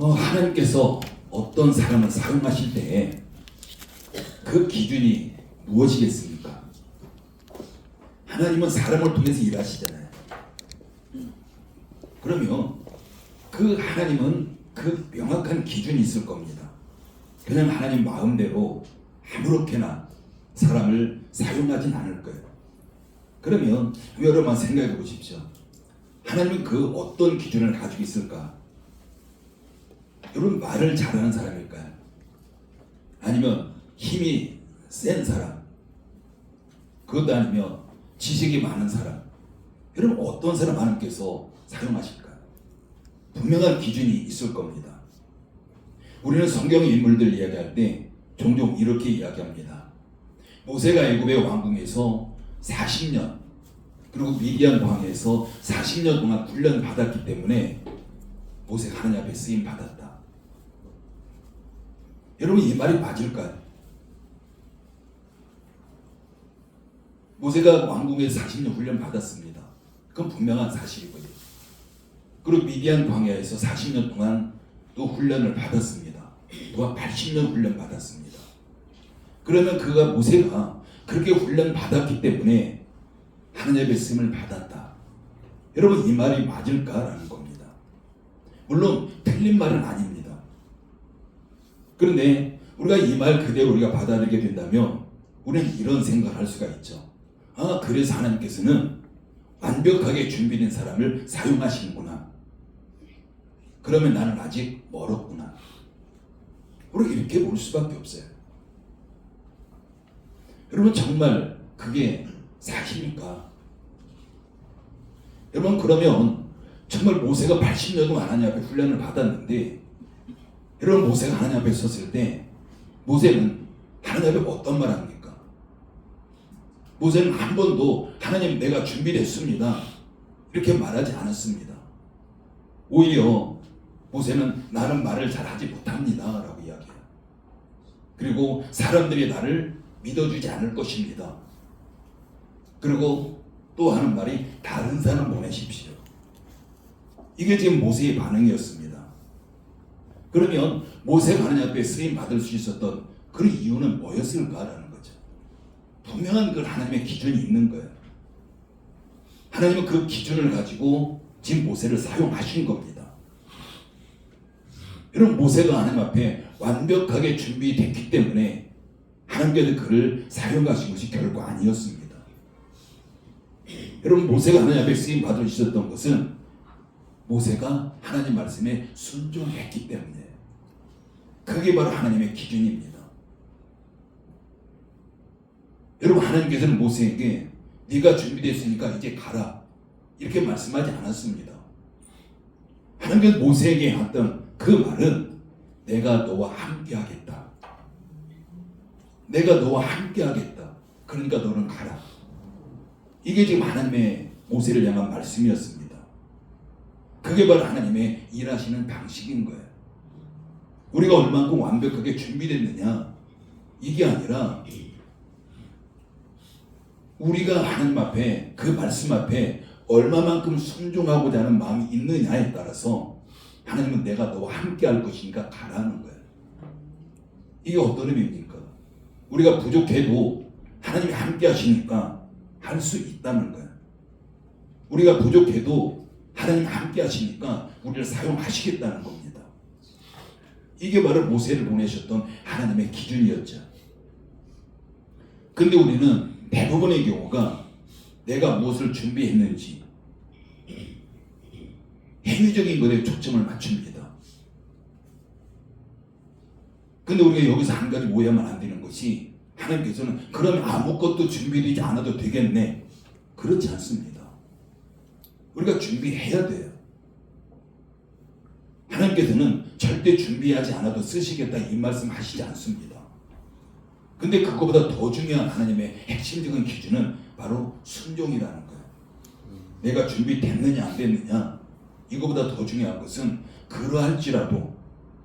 하나님께서 어떤 사람을 사용하실 때 그 기준이 무엇이겠습니까? 하나님은 사람을 통해서 일하시잖아요. 그러면 그 하나님은 그 명확한 기준이 있을 겁니다. 그냥 하나님 마음대로 아무렇게나 사람을 사용하진 않을 거예요. 그러면 여러분 생각해 보십시오. 하나님은 그 어떤 기준을 가지고 있을까? 여러분 말을 잘하는 사람일까요? 아니면 힘이 센 사람? 그것도 아니면 지식이 많은 사람? 여러분 어떤 사람 하나님께서 사용하실까요? 분명한 기준이 있을 겁니다. 우리는 성경 인물들 이야기할 때 종종 이렇게 이야기합니다. 모세가 애굽의 왕궁에서 40년 그리고 미디안 광야에서 40년 동안 훈련 받았기 때문에 모세가 하나님 앞에 쓰임 받았다. 여러분 이 말이 맞을까요? 모세가 왕궁에서 40년 훈련 받았습니다. 그건 분명한 사실이거든요. 그리고 미디안 광야에서 40년 동안 또 훈련을 받았습니다. 또한 80년 훈련 받았습니다. 그러면 모세가 그렇게 훈련 받았기 때문에 하나님의 쓰임을 받았다. 여러분 이 말이 맞을까라는 겁니다. 물론 틀린 말은 아닙니다. 그런데 우리가 이 말 그대로 우리가 받아들이게 된다면 우리는 이런 생각을 할 수가 있죠. 그래서 하나님께서는 완벽하게 준비된 사람을 사용하시는구나. 그러면 나는 아직 멀었구나. 우리가 이렇게 볼 수밖에 없어요. 여러분 정말 그게 사실입니까? 여러분 그러면 정말 모세가 80년 동안 하나님 앞에 훈련을 받았는데 여러분 모세가 하나님 앞에 섰을 때 모세는 하나님 앞에 어떤 말 합니까? 모세는 한 번도 하나님 내가 준비됐습니다 이렇게 말하지 않았습니다. 오히려 모세는 나는 말을 잘하지 못합니다 라고 이야기해요. 그리고 사람들이 나를 믿어주지 않을 것입니다. 그리고 또 하는 말이 다른 사람 보내십시오. 이게 지금 모세의 반응이었습니다. 그러면 모세가 하나님 앞에 쓰임 받을 수 있었던 그 이유는 뭐였을까라는 거죠. 분명한 그 하나님의 기준이 있는 거예요. 하나님은 그 기준을 가지고 지금 모세를 사용하신 겁니다. 여러분 모세가 하나님 앞에 완벽하게 준비됐기 때문에 하나님께서 그를 사용하신 것이 결코 아니었습니다. 여러분 모세가 하나님 앞에 쓰임 받을 수 있었던 것은 모세가 하나님 말씀에 순종했기 때문에 그게 바로 하나님의 기준입니다. 여러분 하나님께서는 모세에게 네가 준비됐으니까 이제 가라 이렇게 말씀하지 않았습니다. 하나님께서 모세에게 했던 그 말은 내가 너와 함께 하겠다. 내가 너와 함께 하겠다. 그러니까 너는 가라. 이게 지금 하나님의 모세를 향한 말씀이었습니다. 그게 바로 하나님의 일하시는 방식인 거예요. 우리가 얼만큼 완벽하게 준비됐느냐 이게 아니라 우리가 하나님 앞에 그 말씀 앞에 얼마만큼 순종하고자 하는 마음이 있느냐에 따라서 하나님은 내가 너와 함께 할 것이니까 가라는 거예요. 이게 어떤 의미입니까? 우리가 부족해도 하나님이 함께 하시니까 할 수 있다는 거예요. 우리가 부족해도 하나님이 함께 하시니까 우리를 사용하시겠다는 겁니다. 이게 바로 모세를 보내셨던 하나님의 기준이었죠. 근데 우리는 대부분의 경우가 내가 무엇을 준비했는지 행위적인 것에 초점을 맞춥니다. 근데 우리가 여기서 한 가지 오해하면 안 되는 것이 하나님께서는 그러면 아무것도 준비되지 않아도 되겠네. 그렇지 않습니다. 우리가 준비해야 돼요. 하나님께서는 절대 준비하지 않아도 쓰시겠다 이 말씀 하시지 않습니다. 근데 그거보다 더 중요한 하나님의 핵심적인 기준은 바로 순종이라는 거예요. 내가 준비됐느냐 안 됐느냐 이거보다 더 중요한 것은 그러할지라도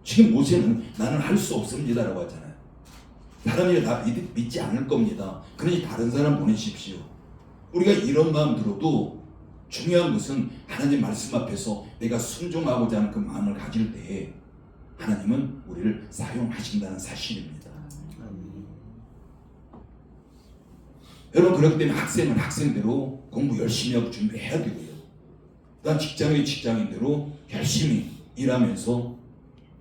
지금 모세는 나는 할 수 없습니다 라고 하잖아요. 사람이 나 믿지 않을 겁니다. 그러니 다른 사람 보내십시오. 우리가 이런 마음 들어도 중요한 것은 하나님 말씀 앞에서 내가 순종하고자 하는 그 마음을 가질 때에 하나님은 우리를 사용하신다는 사실입니다. 여러분, 그렇기 때문에 학생은 학생대로 공부 열심히 하고 준비해야 되고요. 또한 직장인이 직장인대로 열심히 일하면서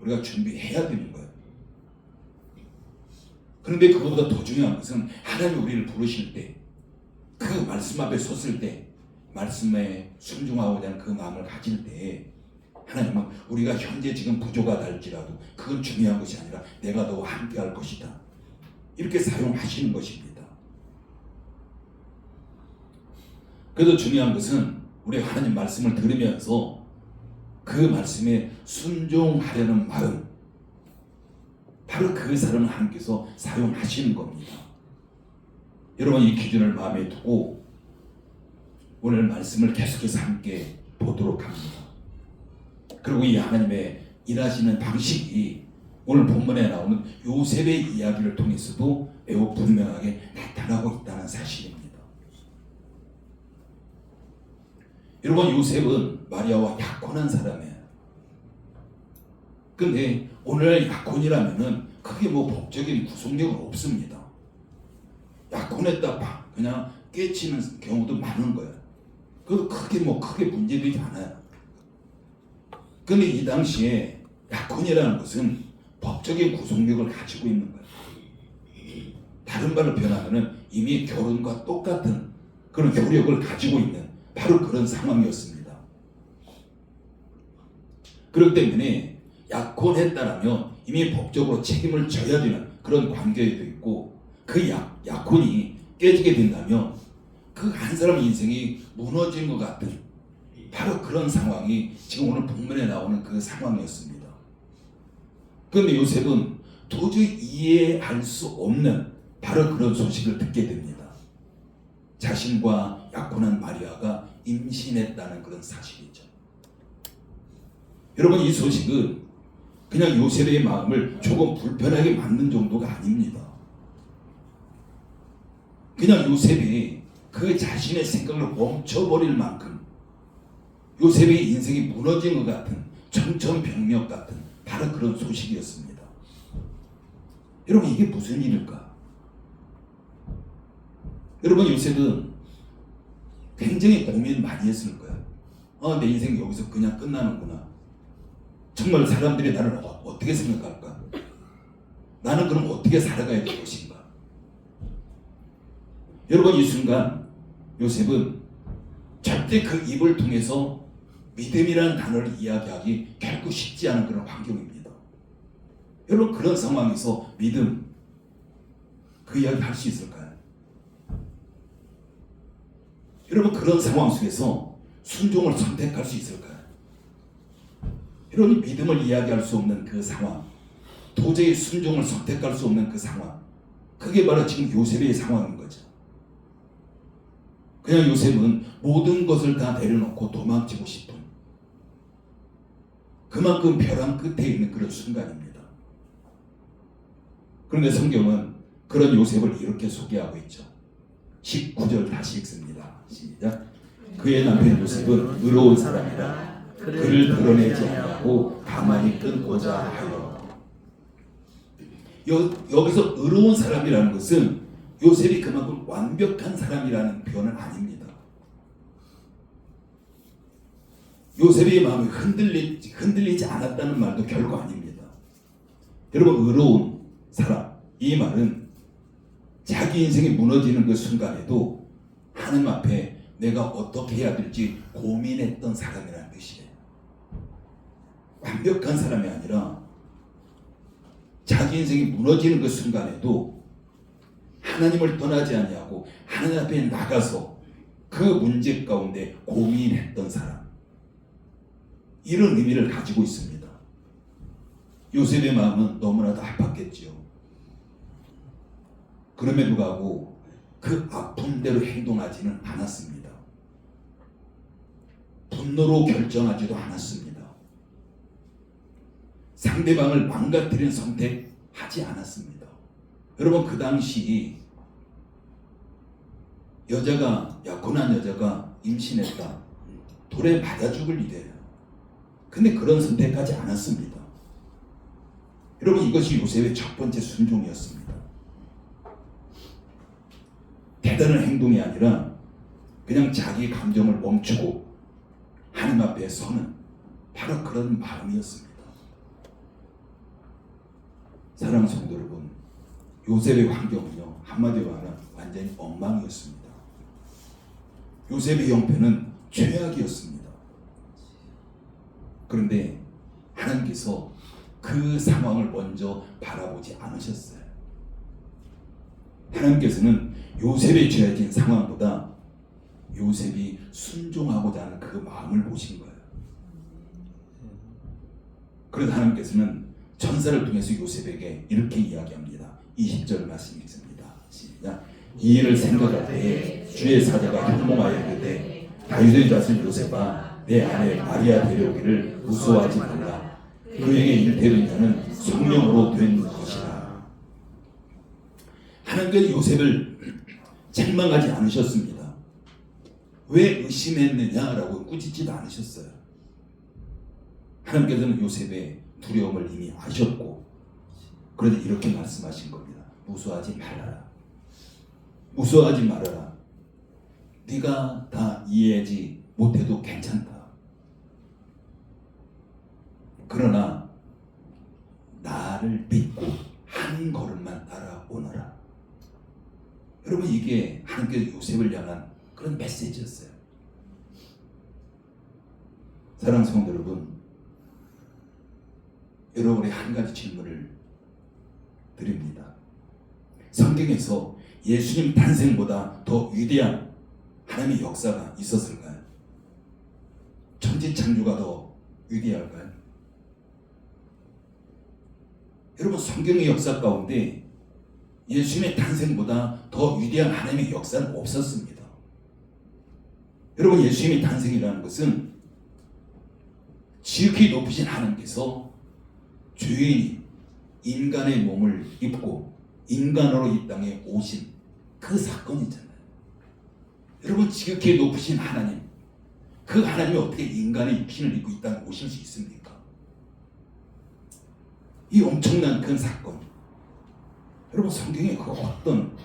우리가 준비해야 되는 거예요. 그런데 그것보다 더 중요한 것은 하나님이 우리를 부르실 때, 그 말씀 앞에 섰을 때 말씀에 순종하고자 하는 그 마음을 가질 때 하나님은 우리가 현재 지금 부족하다 할지라도 그건 중요한 것이 아니라 내가 너와 함께 할 것이다, 이렇게 사용하시는 것입니다. 그래도 중요한 것은 우리 하나님 말씀을 들으면서 그 말씀에 순종하려는 마음, 바로 그 사람을 하나님께서 사용하시는 겁니다. 여러분, 이 기준을 마음에 두고 오늘 말씀을 계속해서 함께 보도록 합니다. 그리고 이 하나님의 일하시는 방식이 오늘 본문에 나오는 요셉의 이야기를 통해서도 매우 분명하게 나타나고 있다는 사실입니다. 여러분, 요셉은 마리아와 약혼한 사람이에요. 근데 오늘 약혼이라면은 크게 뭐 법적인 구속력은 없습니다. 약혼했다 그냥 깨치는 경우도 많은 거예요. 그래도 크게 문제되지 않아요. 근데 이 당시에 약혼이라는 것은 법적인 구속력을 가지고 있는 거예요. 다른 말로 표현하면은 이미 결혼과 똑같은 그런 효력을 가지고 있는 바로 그런 상황이었습니다. 그렇기 때문에 약혼했다라면 이미 법적으로 책임을 져야 되는 그런 관계에도 있고, 그 약혼이 깨지게 된다면 그 한 사람의 인생이 무너진 것 같은 바로 그런 상황이 지금 오늘 본문에 나오는 그 상황이었습니다. 그런데 요셉은 도저히 이해할 수 없는 바로 그런 소식을 듣게 됩니다. 자신과 약혼한 마리아가 임신했다는 그런 사실이죠. 여러분, 이 소식은 그냥 요셉의 마음을 조금 불편하게 만든 정도가 아닙니다. 그냥 요셉이 그 자신의 생각을 멈춰버릴 만큼 요셉의 인생이 무너진 것 같은 정천벽력 같은 바로 그런 소식이었습니다. 여러분, 이게 무슨 일일까? 여러분, 요셉은 굉장히 고민 많이 했을 거예요. 내 인생 여기서 그냥 끝나는구나. 정말 사람들이 나를 어떻게 생각할까? 나는 그럼 어떻게 살아가야 될 것인가? 여러분, 이 순간 요셉은 절대 그 입을 통해서 믿음이라는 단어를 이야기하기 결코 쉽지 않은 그런 환경입니다. 여러분, 그런 상황에서 믿음, 그 이야기 할 수 있을까요? 여러분, 그런 상황 속에서 순종을 선택할 수 있을까요? 여러분, 믿음을 이야기할 수 없는 그 상황, 도저히 순종을 선택할 수 없는 그 상황, 그게 바로 지금 요셉의 상황인 거죠. 그냥 요셉은 모든 것을 다 내려놓고 도망치고 싶은, 그만큼 벼랑 끝에 있는 그런 순간입니다. 그런데 성경은 그런 요셉을 이렇게 소개하고 있죠. 19절 다시 읽습니다. 시작. 그의 남편 요셉은 의로운 사람이라 그를 드러내지 아니하고 가만히 끊고자 하여. 여기서 의로운 사람이라는 것은 요셉이 그만큼 완벽한 사람이라는 표현은 아닙니다. 요셉의 마음이 흔들리지 않았다는 말도 결코 아닙니다. 여러분, 의로운 사람, 이 말은 자기 인생이 무너지는 그 순간에도 하나님 앞에 내가 어떻게 해야 될지 고민했던 사람이라는 뜻이에요. 완벽한 사람이 아니라 자기 인생이 무너지는 그 순간에도 하나님을 떠나지 아니하고 하나님 앞에 나가서 그 문제 가운데 고민했던 사람, 이런 의미를 가지고 있습니다. 요셉의 마음은 너무나도 아팠겠지요. 그럼에도 불구하고 그 아픔대로 행동하지는 않았습니다. 분노로 결정하지도 않았습니다. 상대방을 망가뜨리는 선택하지 않았습니다. 여러분, 그 당시 약혼한 여자가 임신했다, 돌에 맞아 죽을 일이에요. 근데 그런 선택하지 않았습니다. 여러분 이것이 요셉의 첫 번째 순종이었습니다. 대단한 행동이 아니라 그냥 자기 감정을 멈추고 하나님 앞에 서는 바로 그런 마음이었습니다. 사랑하는 성도 여러분, 요셉의 환경은요 한마디로 말하면 완전히 엉망이었습니다. 요셉의 형편은 최악이었습니다. 그런데 하나님께서 그 상황을 먼저 바라보지 않으셨어요. 하나님께서는 요셉의 죄악인 상황보다 요셉이 순종하고자 하는 그 마음을 보신 거예요. 그래서 하나님께서는 천사를 통해서 요셉에게 이렇게 이야기합니다. 20절 말씀 읽습니다. 시작. 이 일을 생각하되 주의 사자가 현몽하여 이르되 다윗의 자손 요셉아 내 아내 마리아 데려오기를 무서워하지 말라. 그에게 잉태된 자는 성령으로 된 것이라. 하나님께서 요셉을 책망하지 않으셨습니다. 왜 의심했느냐라고 꾸짖지도 않으셨어요. 하나님께서는 요셉의 두려움을 이미 아셨고 그래서 이렇게 말씀하신 겁니다. 무서워하지 말아라. 무서워하지 말아라. 네가 다 이해하지 못해도 괜찮다. 그러나 나를 믿고 한 걸음만 따라오너라. 여러분 이게 하나님께서 요셉을 향한 그런 메시지였어요. 사랑하는 성도 여러분, 여러분의 한 가지 질문을 드립니다. 성경에서 예수님 탄생보다 더 위대한 하나님의 역사가 있었을까요? 천지창조가 더 위대할까요? 여러분 성경의 역사 가운데 예수님의 탄생보다 더 위대한 하나님의 역사는 없었습니다. 여러분 예수님의 탄생이라는 것은 지극히 높으신 하나님께서 죄인이 인간의 몸을 입고 인간으로 이 땅에 오신 그 사건이잖아요. 여러분 지극히 높으신 하나님, 그 하나님이 어떻게 인간의 육신을 입고 이 땅에 오실 수 있습니까? 이 엄청난 큰 사건, 여러분 성경에 그 어떤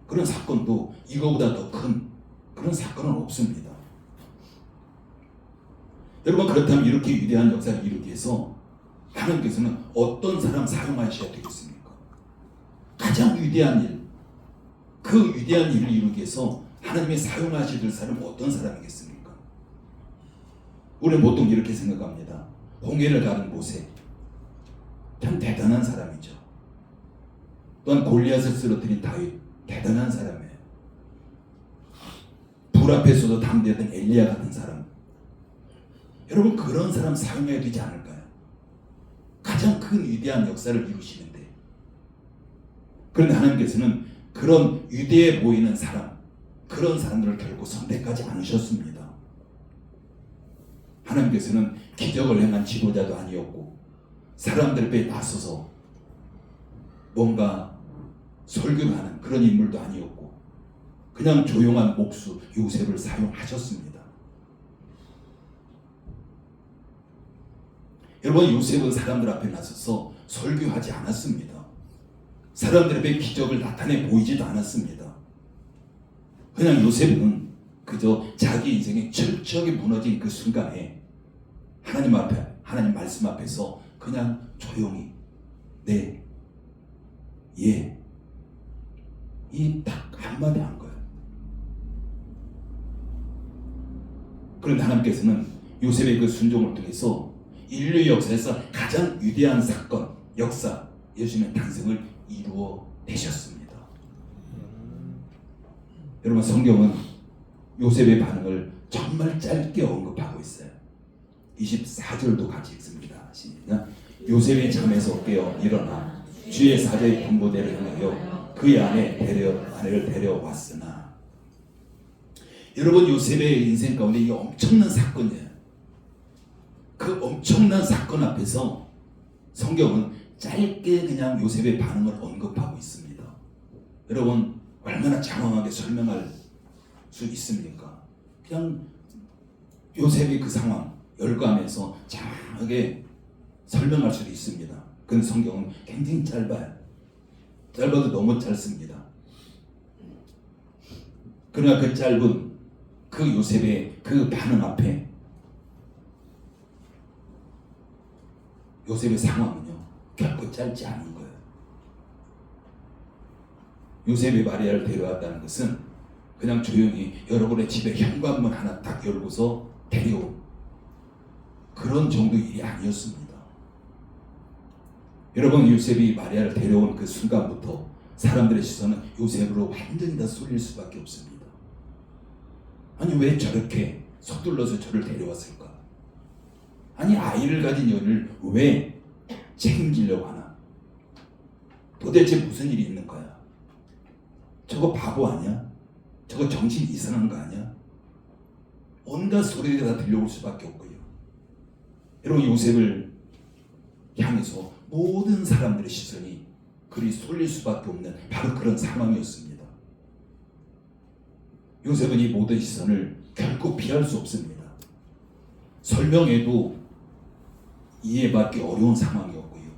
그런 사건도 이거보다 더 큰 그런 사건은 없습니다. 여러분 그렇다면 이렇게 위대한 역사를 이루기 위해서 하나님께서는 어떤 사람 사용하셔야 되겠습니까? 가장 위대한 일, 그 위대한 일을 이루기 위해서 하나님이 사용하셔야 될 사람은 어떤 사람이겠습니까? 우리는 보통 이렇게 생각합니다. 홍해를 가른 모세, 참 대단한 사람이죠. 또한 골리앗을 쓰러뜨린 다윗, 대단한 사람이에요. 불 앞에서도 담대했던 엘리야 같은 사람. 여러분 그런 사람 사용해야 되지 않을까요? 가장 큰 위대한 역사를 이루시는데. 그런데 하나님께서는 그런 위대해 보이는 사람, 그런 사람들을 결코 선택하지 않으셨습니다. 하나님께서는 기적을 행한 지도자도 아니었고 사람들 앞에 나서서 뭔가 설교를 하는 그런 인물도 아니었고 그냥 조용한 목수 요셉을 사용하셨습니다. 여러분 요셉은 사람들 앞에 나서서 설교하지 않았습니다. 사람들 앞에 기적을 나타내 보이지도 않았습니다. 그냥 요셉은 그저 자기 인생이 철저하게 무너진 그 순간에 하나님 앞에, 하나님 말씀 앞에서 그냥 조용히 네, 예, 이 딱 한마디 한 거예요. 그런데 하나님께서는 요셉의 그 순종을 통해서 인류 역사에서 가장 위대한 사건, 역사, 예수님의 탄생을 이루어 내셨습니다. 여러분 성경은 요셉의 반응을 정말 짧게 언급하고 있어요. 24절도 같이 읽습니다. 시작. 요셉이 잠에서 깨어 일어나 주의 사자의 분부대로 행하여 그의 아내를 데려왔으나. 여러분 요셉의 인생 가운데 이 엄청난 사건이에요. 그 엄청난 사건 앞에서 성경은 짧게 그냥 요셉의 반응을 언급하고 있습니다. 여러분 얼마나 장황하게 설명할 수 있습니까? 그냥 요셉의 그 상황 열거하면서 장황하게 설명할 수도 있습니다. 근데 성경은 굉장히 짧아요. 짧아도 너무 짧습니다. 그러나 그 짧은 그 요셉의 그 반응 앞에 요셉의 상황은요 결코 짧지 않은 거예요. 요셉이 마리아를 데려왔다는 것은 그냥 조용히 여러분의 집에 현관문 하나 딱 열고서 데려온 그런 정도 일이 아니었습니다. 여러분, 요셉이 마리아를 데려온 그 순간부터 사람들의 시선은 요셉으로 완전히 다 쏠릴 수밖에 없습니다. 아니, 왜 저렇게 서둘러서 저를 데려왔을까? 아니, 아이를 가진 여인을 왜 책임지려고 하나? 도대체 무슨 일이 있는 거야? 저거 바보 아니야? 저거 정신 이상한 거 아니야? 온갖 소리가 다 들려올 수밖에 없고요. 여러분, 요셉을 향해서 모든 사람들의 시선이 그리 쏠릴 수밖에 없는 바로 그런 상황이었습니다. 요셉은 이 모든 시선을 결코 피할 수 없습니다. 설명해도 이해받기 어려운 상황이었고요.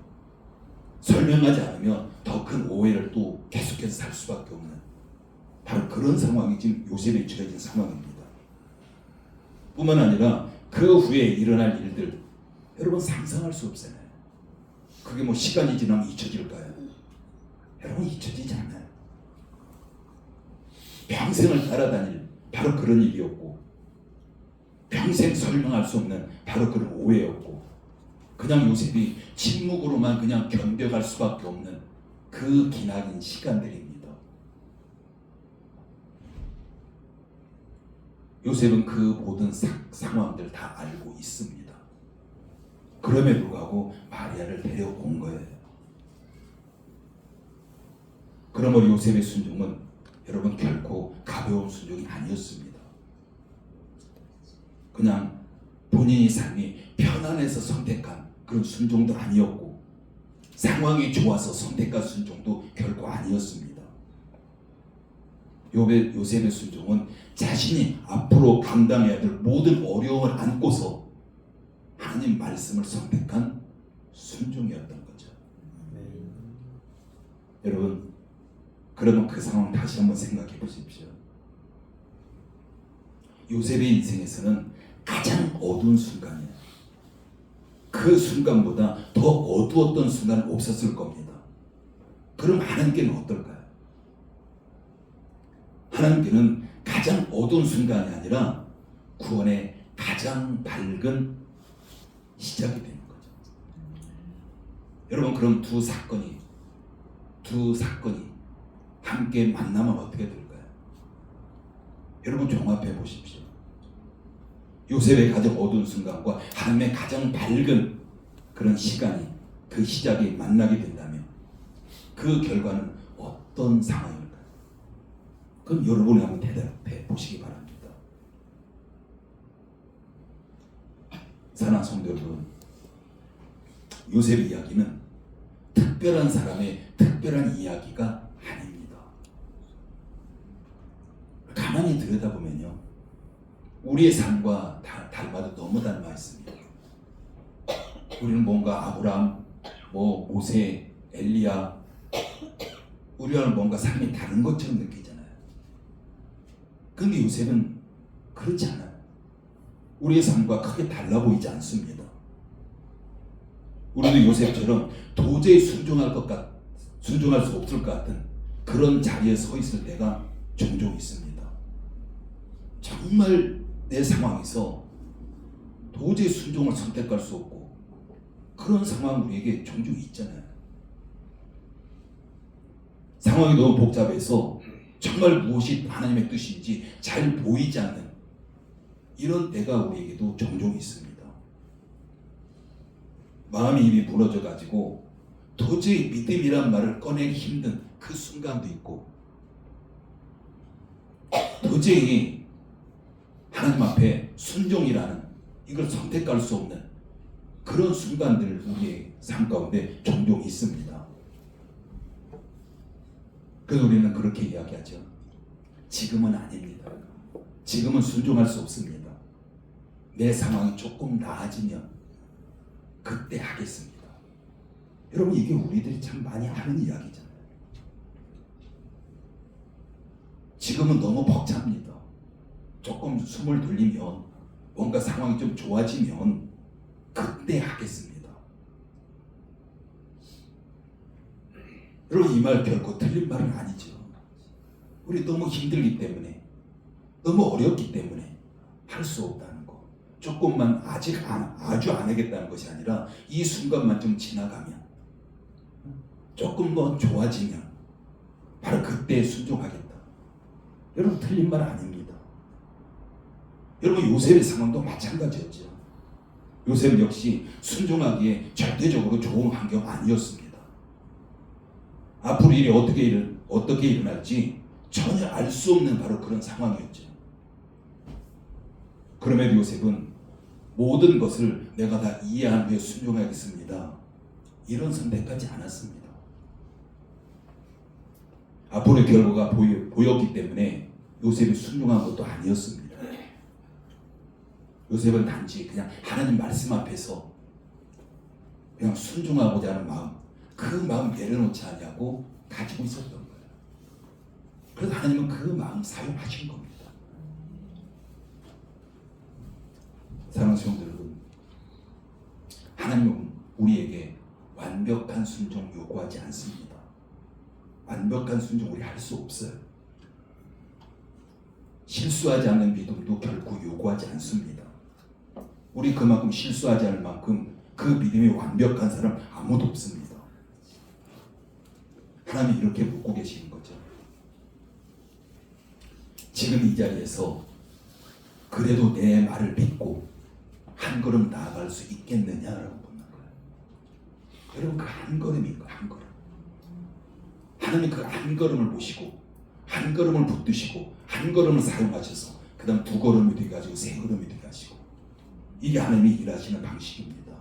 설명하지 않으면 더 큰 오해를 또 계속해서 살 수밖에 없는 바로 그런 상황이 지금 요셉에 처해진 상황입니다. 뿐만 아니라 그 후에 일어날 일들 여러분 상상할 수 없잖아요. 그게 뭐 시간이 지나면 잊혀질까요? 여러분 잊혀지지 않아요. 평생을 따라다닐 바로 그런 일이었고 평생 설명할 수 없는 바로 그런 오해였고 그냥 요셉이 침묵으로만 그냥 견뎌갈 수밖에 없는 그 기나긴 시간들입니다. 요셉은 그 모든 상황들 다 알고 있습니다. 그럼에도 불구하고 마리아를 데려온 거예요. 그러므로 요셉의 순종은 여러분 결코 가벼운 순종이 아니었습니다. 그냥 본인의 삶이 편안해서 선택한 그런 순종도 아니었고 상황이 좋아서 선택한 순종도 결코 아니었습니다. 요셉의 순종은 자신이 앞으로 감당해야 될 모든 어려움을 안고서 하나님 말씀을 선택한 순종이었던 거죠. 여러분, 그러면 그 상황 다시 한번 생각해 보십시오. 요셉의 인생에서는 가장 어두운 순간이에요. 그 순간보다 더 어두웠던 순간은 없었을 겁니다. 그럼 하나님께는 어떨까요? 하나님께는 가장 어두운 순간이 아니라 구원의 가장 밝은 시작이 되는 거죠. 여러분, 그럼 두 사건이 함께 만나면 어떻게 될까요? 여러분 종합해 보십시오. 요셉의 가장 어두운 순간과 하나님의 가장 밝은 그런 시간이 그 시작이 만나게 된다면 그 결과는 어떤 상황일까요? 그럼 여러분이 한번 대답해 보시기 바랍니다. 사랑하는 성도 여러분, 요셉의 이야기는 특별한 사람의 특별한 이야기가 아닙니다. 가만히 들여다보면요, 우리의 삶과 닮아도 너무 닮아 있습니다. 우리는 뭔가 아브라함, 모세, 엘리야, 우리와는 뭔가 삶이 다른 것처럼 느끼잖아요. 그런데 요셉은 그렇지 않아요. 우리의 삶과 크게 달라 보이지 않습니다. 우리도 요셉처럼 도저히 순종할 수 없을 것 같은 그런 자리에 서 있을 때가 종종 있습니다. 정말 내 상황에서 도저히 순종을 선택할 수 없고 그런 상황 우리에게 종종 있잖아요. 상황이 너무 복잡해서 정말 무엇이 하나님의 뜻인지 잘 보이지 않는 이런 때가 우리에게도 종종 있습니다. 마음이 이미 무너져가지고 도저히 믿음이란 말을 꺼내기 힘든 그 순간도 있고 도저히 하나님 앞에 순종이라는 이걸 선택할 수 없는 그런 순간들 우리의 삶 가운데 종종 있습니다. 그래서 우리는 그렇게 이야기하죠. 지금은 아닙니다. 지금은 순종할 수 없습니다. 내 상황이 조금 나아지면 그때 하겠습니다. 여러분, 이게 우리들이 참 많이 하는 이야기잖아요. 지금은 너무 벅찹니다. 조금 숨을 돌리면, 뭔가 상황이 좀 좋아지면 그때 하겠습니다. 여러분, 이 말 결코 틀린 말은 아니죠. 우리 너무 힘들기 때문에, 너무 어렵기 때문에 할 수 없다는 거. 조금만 아주 안 하겠다는 것이 아니라 이 순간만 좀 지나가면, 조금 더 좋아지면 바로 그때 순종하겠다. 여러분, 틀린 말 아닙니다. 여러분, 요셉의 상황도 마찬가지였죠. 요셉 역시 순종하기에 절대적으로 좋은 환경 아니었습니다. 앞으로 일이 어떻게 일어날지 전혀 알 수 없는 바로 그런 상황이었죠. 그럼에도 요셉은 모든 것을 내가 다 이해한 후에 순종하겠습니다, 이런 선택하지 않았습니다. 앞으로의 결과가 보였기 때문에 요셉이 순종한 것도 아니었습니다. 요셉은 단지 그냥 하나님 말씀 앞에서 그냥 순종하고자 하는 마음, 그 마음 내려놓지 않냐고 가지고 있었던 거예요. 그래서 하나님은 그 마음 사용하신 겁니다. 사랑하는 성도 여러분, 하나님은 우리에게 완벽한 순종 요구하지 않습니다. 완벽한 순종 우리 할 수 없어요. 실수하지 않는 믿음도 결코 요구하지 않습니다. 우리 그만큼 실수하지 않을 만큼 그 믿음이 완벽한 사람 아무도 없습니다. 하나님이 이렇게 묻고 계시는 거죠. 지금 이 자리에서 그래도 내 말을 믿고 한 걸음 나아갈 수 있겠느냐라고 묻는 거예요. 여러분, 그 한 걸음인 거예요. 한 걸음. 하나님이 그 한 걸음을 보시고 한 걸음을 붙드시고 한 걸음을 사용하셔서 그 다음 두 걸음이 되게 하시고 세 걸음이 되게 하시고, 이게 하나님이 일하시는 방식입니다.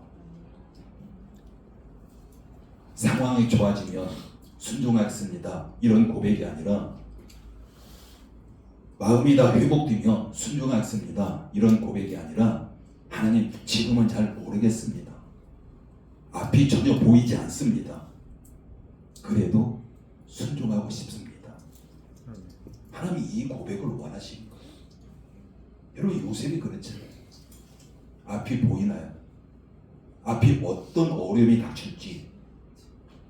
상황이 좋아지면 순종하겠습니다, 이런 고백이 아니라 마음이 다 회복되면 순종하겠습니다, 이런 고백이 아니라 하나님, 지금은 잘 모르겠습니다. 앞이 전혀 보이지 않습니다. 그래도 순종하고 싶습니다. 하나님이 이 고백을 원하시는 거예요. 여러분, 요셉이 그랬잖아요. 앞이 보이나요? 앞이 어떤 어려움이 닥칠지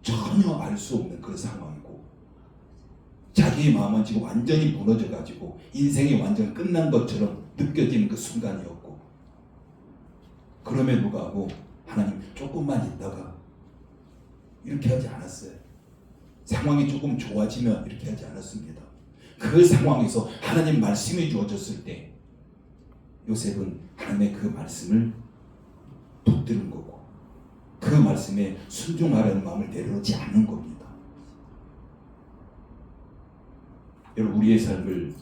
전혀 알 수 없는 그런 상황이고, 자기의 마음은 지금 완전히 무너져가지고 인생이 완전 끝난 것처럼 느껴지는 그 순간이었고, 그럼에도 불구하고 하나님, 조금만 있다가, 이렇게 하지 않았어요. 상황이 조금 좋아지면 이렇게 하지 않았습니다. 그 상황에서 하나님 말씀이 주어졌을 때 요셉은 하나님의 그 말씀을 붙드는 거고, 그 말씀에 순종하려는 마음을 내려놓지 않는 겁니다. 여러분, 우리의 삶을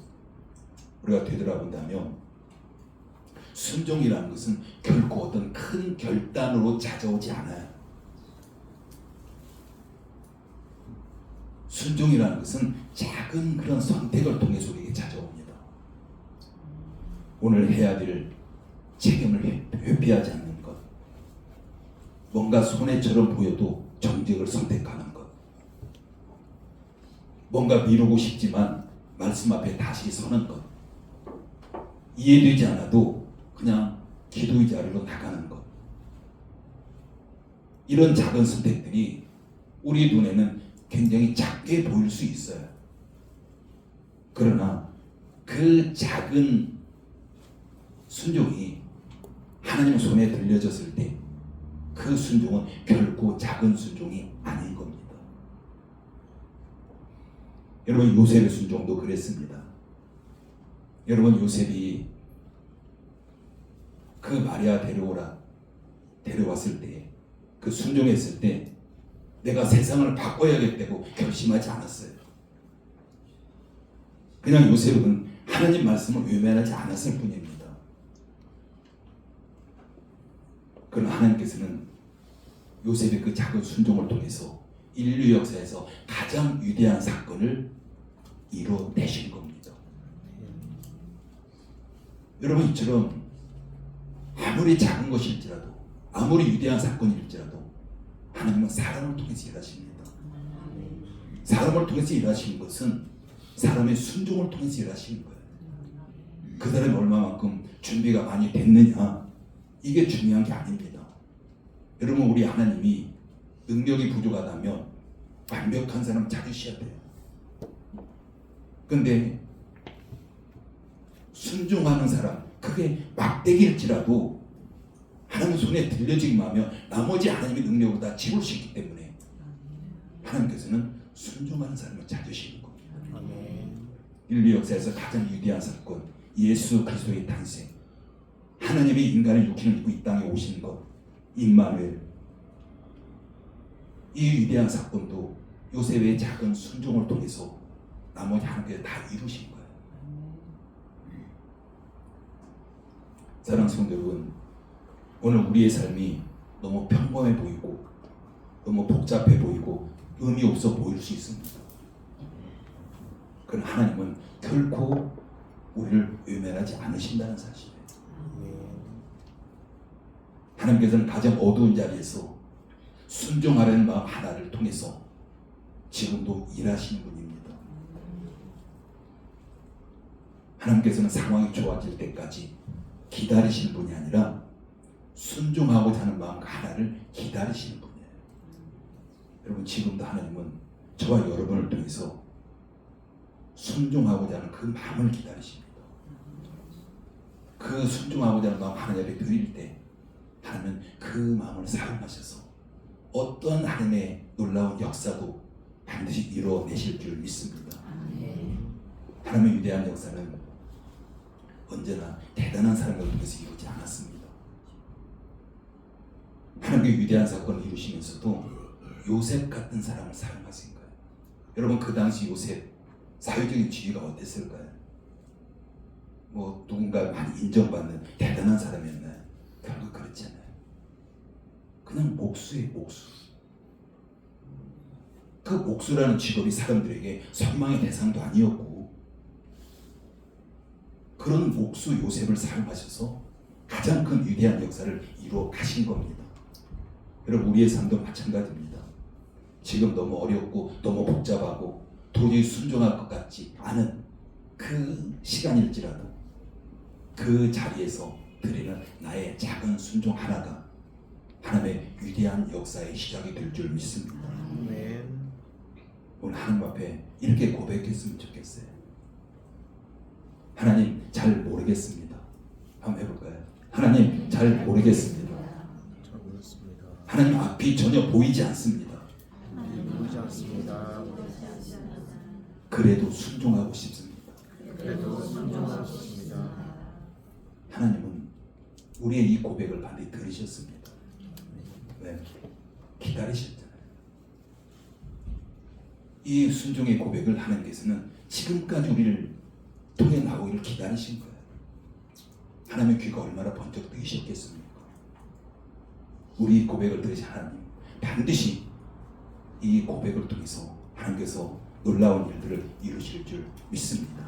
우리가 되돌아본다면 순종이라는 것은 결코 어떤 큰 결단으로 찾아오지 않아요. 순종이라는 것은 작은 그런 선택을 통해서 우리에게 찾아옵니다. 오늘 해야 될 책임을 회피하지 않는 것, 뭔가 손해처럼 보여도 정직을 선택하는 것, 뭔가 미루고 싶지만 말씀 앞에 다시 서는 것, 이해되지 않아도 그냥 기도의 자리로 나가는 것, 이런 작은 선택들이 우리 눈에는 굉장히 작게 보일 수 있어요. 그러나 그 작은 순종이 하나님 손에 들려졌을 때 그 순종은 결코 작은 순종이 아닌 겁니다. 여러분, 요셉의 순종도 그랬습니다. 여러분, 요셉이 그 마리아 데려왔을 때, 그 순종했을 때 내가 세상을 바꿔야겠다고 결심하지 않았어요. 그냥 요셉은 하나님 말씀을 외면하지 않았을 뿐입니다. 그러나 하나님께서는 요셉의 그 작은 순종을 통해서 인류 역사에서 가장 위대한 사건을 이뤄내신 겁니다. 여러분, 이처럼 아무리 작은 것일지라도, 아무리 위대한 사건일지라도 하나님은 사람을 통해서 일하십니다. 사람을 통해서 일하시는 것은 사람의 순종을 통해서 일하시는 거예요. 그 사람이 얼마만큼 준비가 많이 됐느냐, 이게 중요한 게 아닙니다. 여러분, 우리 하나님이 능력이 부족하다면 완벽한 사람 찾으셔야 돼요. 근데 순종하는 사람, 그게 막대기일지라도 하나님 손에 들려지기만 하면 나머지 하나님의 능력으로 다 지울 수 있기 때문에 하나님께서는 순종하는 사람을 찾으시는 겁니다. 인류 역사에서 가장 위대한 사건, 예수 그리스도의 탄생, 하나님이 인간의 육신을 입고 이 땅에 오신 것, 임마누엘, 이 위대한 사건도 요셉의 작은 순종을 통해서 나머지 하나님께서 다 이루신 거예요. 사랑하는 성도 여러분, 오늘 우리의 삶이 너무 평범해 보이고 너무 복잡해 보이고 의미 없어 보일 수 있습니다. 그러나 하나님은 결코 우리를 외면하지 않으신다는 사실이에요. 하나님께서는 가장 어두운 자리에서 순종하려는 마음 하나를 통해서 지금도 일하시는 분입니다. 하나님께서는 상황이 좋아질 때까지 기다리시는 분이 아니라 순종하고자 하는 마음 하나를 기다리시는 분이에요. 여러분, 지금도 하나님은 저와 여러분을 통해서 순종하고자 하는 그 마음을 기다리십니다. 그 순종하고자 하는 마음 하나님 앞에 드릴 때 하나님은 그 마음을 사용하셔서 어떤 하나님의 놀라운 역사도 반드시 이뤄내실 줄 믿습니다. 하나님의 위대한 역사는 언제나 대단한 사람을 통해서 이루지 않았습니다. 하나님의 위대한 사건을 이루시면서도 요셉 같은 사람을 사용하신 거예요. 여러분, 그 당시 요셉 사회적인 지위가 어땠을까요? 뭐 누군가 많이 인정받는 대단한 사람이었나요? 결국 그렇지 않아요. 그냥 목수예요, 목수. 그 목수라는 직업이 사람들에게 선망의 대상도 아니었고, 그런 목수 요셉을 사용하셔서 가장 큰 위대한 역사를 이루어 가신 겁니다. 여러분, 우리의 삶도 마찬가지입니다. 지금 너무 어렵고 너무 복잡하고 도저히 순종할 것 같지 않은 그 시간일지라도 그 자리에서 드리는 나의 작은 순종 하나가 하나님의 위대한 역사의 시작이 될 줄 믿습니다. 오늘 하나님 앞에 이렇게 고백했으면 좋겠어요. 하나님, 잘 모르겠습니다. 한번 해볼까요? 하나님, 잘 모르겠습니다. 하나님, 앞이 전혀 보이지 않습니다. 그래도 순종하고 싶습니다. 하나님은 우리의 이 고백을 반드시 들으셨습니다. 네, 기다리셨잖아요. 이 순종의 고백을 하나님께서는 지금까지 우리를 통해 나오기를 기다리신 거예요. 하나님의 귀가 얼마나 번쩍 뜨이셨겠습니까? 우리 고백을 들으신 하나님, 반드시 이 고백을 통해서 하나님께서 놀라운 일들을 이루실 줄 믿습니다.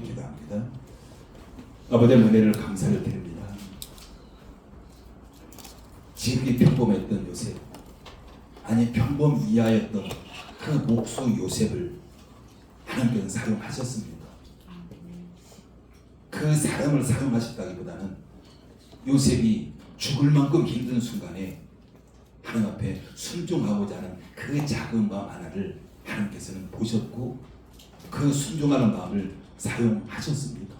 기도합니다. 아버지의 은혜를 감사를 드립니다. 지극히 평범했던 요셉, 아니 평범 이하였던 그 목수 요셉을 하나님께서 사용하셨습니다. 그 사람을 사용하셨다기보다는 요셉이 죽을 만큼 힘든 순간에 하나님 앞에 순종하고자 하는 그 작은 마음 하나를 하나님께서는 보셨고 그 순종하는 마음을 사용하셨습니다.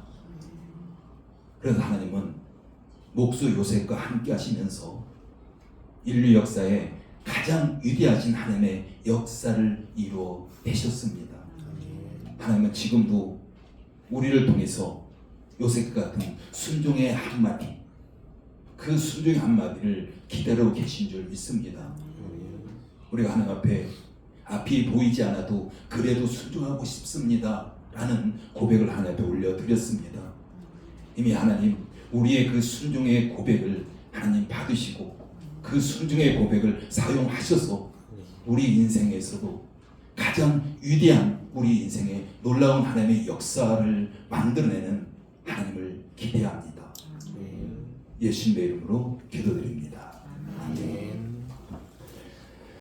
그래서 하나님은 목수 요셉과 함께 하시면서 인류 역사에 가장 위대하신 하나님의 역사를 이루어내셨습니다. 하나님은 지금도 우리를 통해서 요셉 같은 순종의 한마디, 그 순종의 한마디를 기다리고 계신 줄 믿습니다. 우리가 하나님 앞에 앞이 보이지 않아도 그래도 순종하고 싶습니다 라는 고백을 하나님 앞에 올려드렸습니다. 이미 하나님 우리의 그 순종의 고백을 하나님 받으시고 그 순종의 고백을 사용하셔서 우리 인생에서도 가장 위대한 우리 인생의 놀라운 하나님의 역사를 만들어내는 하나님을 기대합니다. 예수님의 이름으로 기도드립니다.